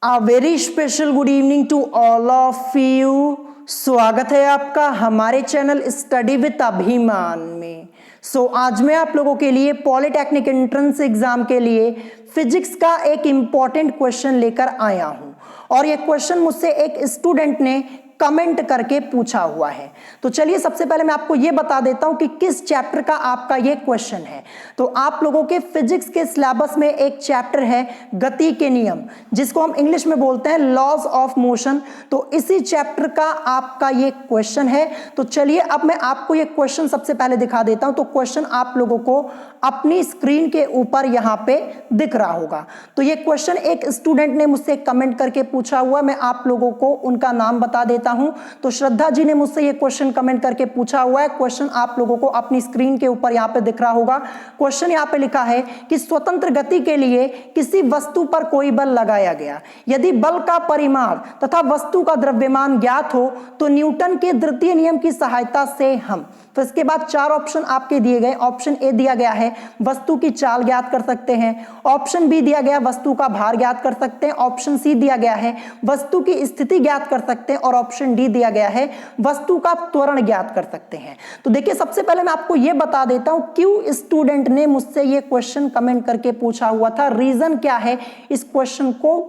A very special good evening to all of you। स्वागत है आपका हमारे चैनल स्टडी विद अभिमान में। आज मैं आप लोगों के लिए पॉलिटेक्निक एंट्रेंस एग्जाम के लिए फिजिक्स का एक इंपॉर्टेंट क्वेश्चन लेकर आया हूं और ये क्वेश्चन मुझसे एक स्टूडेंट ने कमेंट करके पूछा हुआ है। तो चलिए सबसे पहले मैं आपको ये बता देता हूं कि किस चैप्टर का आपका ये क्वेश्चन है। तो आप लोगों के फिजिक्स के सिलेबस में एक चैप्टर है गति के नियम, जिसको हम इंग्लिश में बोलते हैं लॉज ऑफ मोशन। तो इसी चैप्टर का आपका ये क्वेश्चन है। तो चलिए अब मैं आपको ये क्वेश्चन सबसे पहले दिखा देता हूं। तो क्वेश्चन आप लोगों को अपनी स्क्रीन के ऊपर यहां पे दिख रहा होगा। तो ये क्वेश्चन एक स्टूडेंट ने मुझसे कमेंट करके पूछा हुआ, मैं आप लोगों को उनका नाम बता देता हूं। तो श्रद्धा जी ने मुझसे ये क्वेश्चन कमेंट करके पूछा हुआ है। क्वेश्चन आप लोगों को अपनी स्क्रीन के ऊपर यहां पे दिख रहा होगा। क्वेश्चन यहां पे लिखा है कि स्वतंत्र गति के लिए किसी वस्तु पर कोई बल लगाया गया, यदि बल का परिमाण तथा वस्तु का द्रव्यमान ज्ञात हो तो न्यूटन के द्वितीय नियम की सहायता से हम। तो इसके बाद चार ऑप्शन आपके दिए गए। ऑप्शन ए दिया गया है वस्तु की चाल ज्ञात कर सकते हैं। ऑप्शन बी दिया गया वस्तु का भार ज्ञात कर सकते हैं। ऑप्शन सी दिया गया है वस्तु की स्थिति ज्ञात कर सकते हैं और ऑप्शन डी दिया गया है वस्तु का त्वरण ज्ञात कर सकते हैं। तो देखिए सबसे पहले मैं आपको यह बता देता हूं क्यों स्टूडेंट ने मुझसे यह क्वेश्चन कमेंट करके पूछा हुआ था, रीजन क्या है इस क्वेश्चन को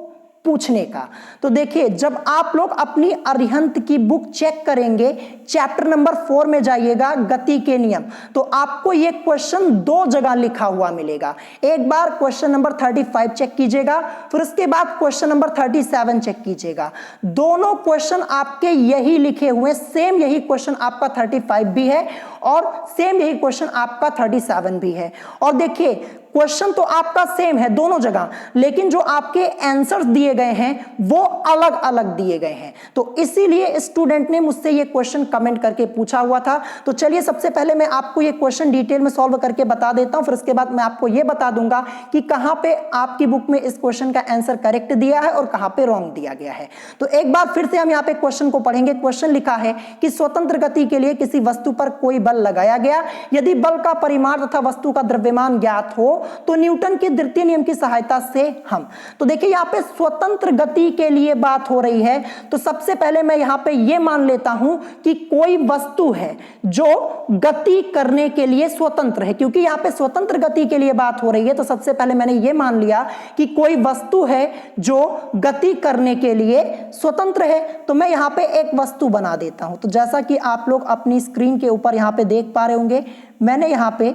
पूछने का। तो देखिए जब आप लोग अपनी अरिहंत की बुक चेक करेंगे, चैप्टर नंबर 4 में जाइएगा गति के नियम, तो आपको यह क्वेश्चन दो जगह लिखा हुआ मिलेगा। एक बार क्वेश्चन नंबर 35 चेक कीजिएगा, फिर उसके बाद क्वेश्चन नंबर 37 चेक कीजिएगा। दोनों क्वेश्चन आपके यही लिखे हुए, सेम यही क्वेश्चन आपका 35 भी है और सेम यही क्वेश्चन आपका 37 भी है। और देखिए क्वेश्चन तो आपका सेम है दोनों जगह, लेकिन जो आपके आंसर्स दिए गए हैं वो अलग अलग दिए गए हैं। तो इसीलिए स्टूडेंट ने मुझसे ये क्वेश्चन कमेंट करके पूछा हुआ था। तो चलिए सबसे पहले मैं आपको ये क्वेश्चन डिटेल में सॉल्व करके बता देता हूं, फिर उसके बाद मैं आपको ये बता दूंगा कि कहां पे आपकी बुक में इस क्वेश्चन का आंसर करेक्ट दिया है और कहां पे रॉन्ग दिया गया है। तो एक बार फिर से हम यहाँ पे क्वेश्चन को पढ़ेंगे। क्वेश्चन लिखा है कि स्वतंत्र गति के लिए किसी वस्तु पर कोई बल लगाया गया, यदि बल का परिमाण तथा वस्तु का द्रव्यमान ज्ञात हो तो न्यूटन के द्वितीय नियम की सहायता से हम। तो देखिए यहां पे स्वतंत्र गति के लिए बात हो रही है। तो सबसे पहले मैं यहां पे ये मान लेता हूं कि कोई वस्तु है जो गति करने के लिए स्वतंत्र है, क्योंकि यहां पे स्वतंत्र गति के लिए बात हो रही है। तो सबसे पहले मैंने ये मान लिया कि कोई वस्तु है जो गति करने के लिए स्वतंत्र है। तो मैं यहां पे एक वस्तु बना देता हूं। तो जैसा कि आप लोग अपनी स्क्रीन के ऊपर यहां पे देख पा रहे होंगे, मैंने यहां पे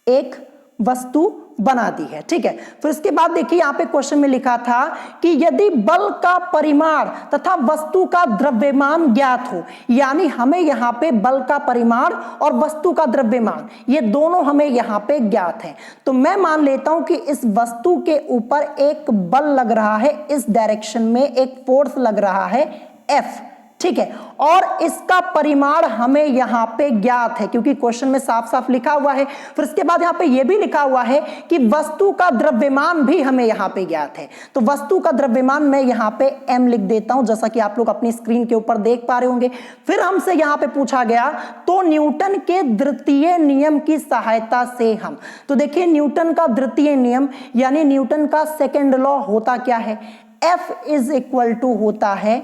एक वस्तु बना दी है, ठीक है। फिर उसके बाद देखिए यहां पे क्वेश्चन में लिखा था कि यदि बल का परिमाण तथा वस्तु का द्रव्यमान ज्ञात हो, यानी हमें यहां पे बल का परिमाण और वस्तु का द्रव्यमान ये दोनों हमें यहां पे ज्ञात है। तो मैं मान लेता हूं कि इस वस्तु के ऊपर एक बल लग रहा है, इस डायरेक्शन में एक फोर्स लग रहा है F, ठीक है। और इसका परिमाण हमें यहां पे ज्ञात है क्योंकि क्वेश्चन में साफ साफ लिखा हुआ है। फिर इसके बाद यहां पे यह भी लिखा हुआ है कि वस्तु का द्रव्यमान भी हमें यहां पे ज्ञात है। तो वस्तु का द्रव्यमान मैं यहां पे m लिख देता हूं, जैसा कि आप लोग अपनी स्क्रीन के ऊपर देख पा रहे होंगे। फिर हमसे यहां पे पूछा गया तो न्यूटन के द्वितीय नियम की सहायता से हम। तो देखिए न्यूटन का द्वितीय नियम यानी न्यूटन का सेकेंड लॉ होता क्या है, F इज इक्वल टू होता है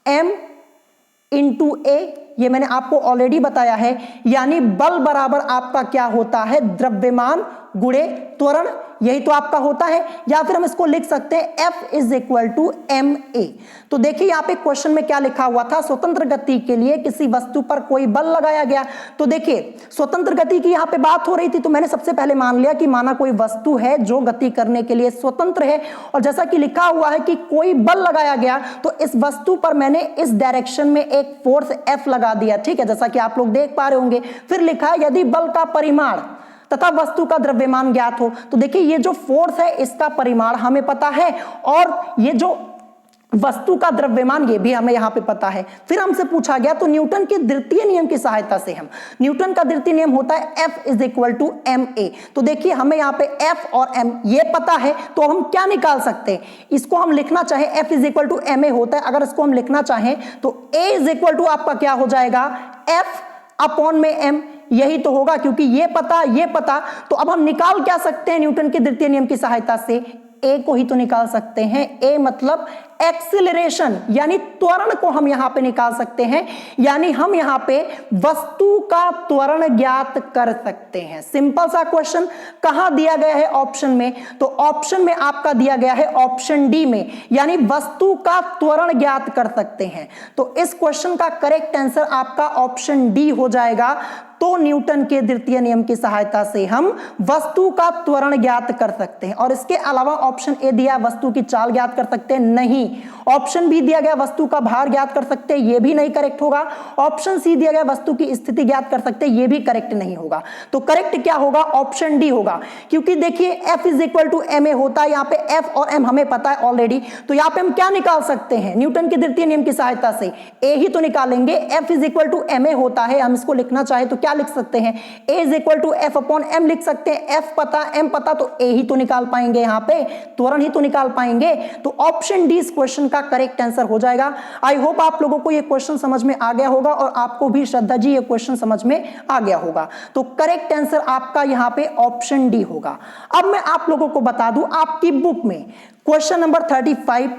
m इंटू ए। ये मैंने आपको ऑलरेडी बताया है, यानी बल बराबर आपका क्या होता है, द्रव्यमान गुणे त्वरण, यही तो आपका होता है। या फिर हम इसको लिख सकते हैं F is equal to m a. तो देखिए यहाँ पे क्वेश्चन में क्या लिखा हुआ था, स्वतंत्र गति के लिए किसी वस्तु पर कोई बल लगाया गया। तो देखिए स्वतंत्र गति की यहाँ पे बात हो रही थी, तो मैंने सबसे पहले मान लिया कि माना कोई वस्तु है जो गति करने के लिए स्वतंत्र है, और जैसा कि लिखा हुआ है कि कोई बल लगाया गया, तो इस वस्तु पर मैंने इस डायरेक्शन में एक फोर्स F लगा दिया, ठीक है, जैसा कि आप लोग देख पा रहे होंगे। फिर लिखा है यदि बल का परिमाण तथा वस्तु का द्रव्यमान ज्ञात हो। तो देखिए ये जो फोर्स है इसका परिमाण हमें पता है और ये जो वस्तु का द्रव्यमान ये भी हमें यहां पे पता है। फिर हमसे पूछा गया तो न्यूटन के द्वितीय नियम की सहायता से हम। न्यूटन का द्वितीय नियम होता है F is equal to m a. तो देखिए हमें यहां पे F और M ये पता है, तो हम क्या निकाल सकते हैं, इसको हम लिखना चाहें F is equal to m a होता है। अगर इसको हम लिखना चाहें तो A इज इक्वल टू आपका क्या हो जाएगा, F अपॉन में M, यही तो होगा क्योंकि ये पता ये पता। तो अब हम निकाल क्या सकते हैं न्यूटन के द्वितीय नियम की सहायता से, ए को ही तो निकाल सकते हैं। ए मतलब एक्सीलरेशन यानी त्वरण को हम यहां पे निकाल सकते हैं, यानी हम यहां पे वस्तु का त्वरण ज्ञात कर सकते हैं। सिंपल सा क्वेश्चन कहां दिया गया है ऑप्शन में, तो ऑप्शन में आपका दिया गया है ऑप्शन डी में, यानी वस्तु का त्वरण ज्ञात कर सकते हैं। तो इस क्वेश्चन का करेक्ट आंसर आपका ऑप्शन डी हो जाएगा। तो न्यूटन के द्वितीय नियम की सहायता से हम वस्तु का त्वरण ज्ञात कर सकते हैं। और इसके अलावा ऑप्शन ए दिया वस्तु की चाल ज्ञात कर सकते हैं, नहीं। ऑप्शन बी दिया गया वस्तु का भार ज्ञात कर सकते हैं, यह भी नहीं करेक्ट होगा। ऑप्शन सी दिया गया वस्तु की स्थिति ज्ञात कर सकते हैं, यह भी करेक्ट नहीं होगा। तो करेक्ट क्या होगा, ऑप्शन डी होगा। क्योंकि देखिए F = ma होता है, यहाँ पे F और m हमें पता है ऑलरेडी। तो यहाँ पे हम क्या निकाल सकते हैं, न्यूटन के द्वितीय नियम की सहायता से ए ही तो निकालेंगे। F = ma होता है, हम इसको लिखना चाहे तो क्या लिख सकते हैं, A = F/m लिख सकते हैं। F पता m पता तो A ही तो निकाल पाएंगे, यहाँ पे त्वरण ही तो निकाल पाएंगे। तो ऑप्शन डी इस क्वेश्चन का करेक्ट आंसर हो जाएगा। आई होप आप लोगों को ये क्वेश्चन समझ में आ गया होगा और आपको भी श्रद्धा जी ये क्वेश्चन समझ में आ गया होगा। तो करेक्ट आंसर आपका यहाँ पे ऑप्शन डी होगा। अब मैं आप लोगों को बता दूं, आपकी बुक में क्वेश्चन नंबर 35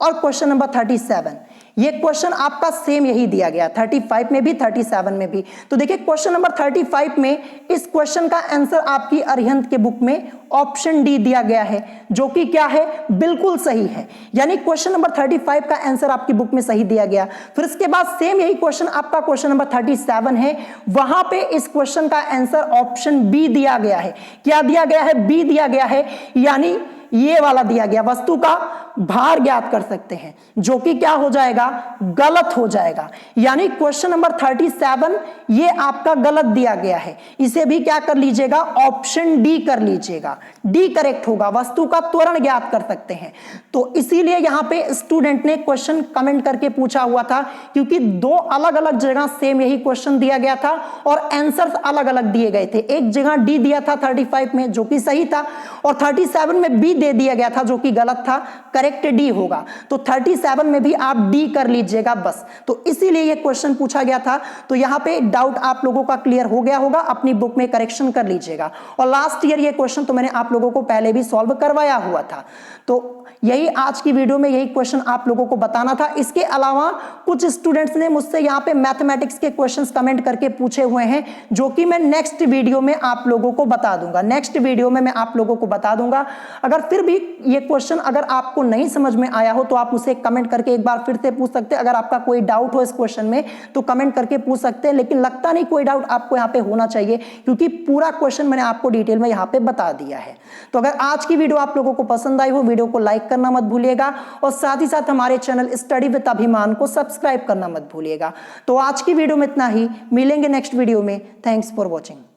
और क्वेश्चन नंबर 37 ये क्वेश्चन आपका सेम यही दिया गया, 35 में भी 37 में भी। तो देखिए क्वेश्चन नंबर 35 में इस क्वेश्चन का आंसर आपकी अरिहंत के बुक में ऑप्शन डी दिया गया है, जो कि क्या है, बिल्कुल सही है। यानी क्वेश्चन नंबर 35 का आंसर आपकी बुक में सही दिया गया। फिर इसके बाद सेम यही क्वेश्चन आपका क्वेश्चन नंबर 37 है, वहां पे इस क्वेश्चन का आंसर ऑप्शन बी दिया गया है। क्या दिया गया है, बी दिया गया है, यानी ये वाला दिया गया वस्तु का भार ज्ञात कर सकते हैं, जो कि क्या हो जाएगा, गलत हो जाएगा। यानी क्वेश्चन नंबर 37 ये आपका गलत दिया गया है, इसे भी क्या कर लीजिएगा, ऑप्शन डी कर लीजिएगा। डी करेक्ट होगा, वस्तु का त्वरण ज्ञात कर सकते हैं। तो इसीलिए यहां पे स्टूडेंट ने क्वेश्चन कमेंट करके पूछा हुआ था, क्योंकि दो अलग अलग जगह सेम यही क्वेश्चन दिया गया था और आंसर्स अलग अलग दिए गए थे। एक जगह डी दिया था 35 में, जो कि सही था, और 37 में बी दे दिया गया था, जो कि गलत था। करेक्ट डी होगा। तो 37 में भी आप डी कर लीजिएगा बस। तो इसीलिए ये क्वेश्चन पूछा गया था। तो यहां पे डाउट आप लोगों का क्लियर हो गया होगा, अपनी बुक में करेक्शन कर लीजिएगा। और लास्ट ईयर ये क्वेश्चन तो मैंने आप लोगों को पहले भी सॉल्व करवाया हुआ था। तो यही आज की वीडियो में यही क्वेश्चन आप लोगों को बताना था। इसके अलावा कुछ स्टूडेंट्स ने मुझसे यहाँ पे मैथमेटिक्स के क्वेश्चंस कमेंट करके पूछे हुए हैं, जो कि मैं नेक्स्ट वीडियो में आप लोगों को बता दूंगा। नेक्स्ट वीडियो में मैं आप लोगों को बता दूंगा। अगर फिर भी ये क्वेश्चन अगर आपको नहीं समझ में आया हो तो आप उसे कमेंट करके एक बार फिर से पूछ सकते हैं। अगर आपका कोई डाउट हो इस क्वेश्चन में तो कमेंट करके पूछ सकते हैं, लेकिन लगता नहीं कोई डाउट आपको यहाँ पे होना चाहिए, क्योंकि पूरा क्वेश्चन मैंने आपको डिटेल में यहाँ पे बता दिया है। तो अगर आज की वीडियो आप लोगों को पसंद आई हो, वीडियो को लाइक करना मत भूलिएगा और साथ ही साथ हमारे चैनल स्टडी विद अभिमान को सब्सक्राइब करना मत भूलिएगा। तो आज की वीडियो में इतना ही, मिलेंगे नेक्स्ट वीडियो में। Thanks for watching.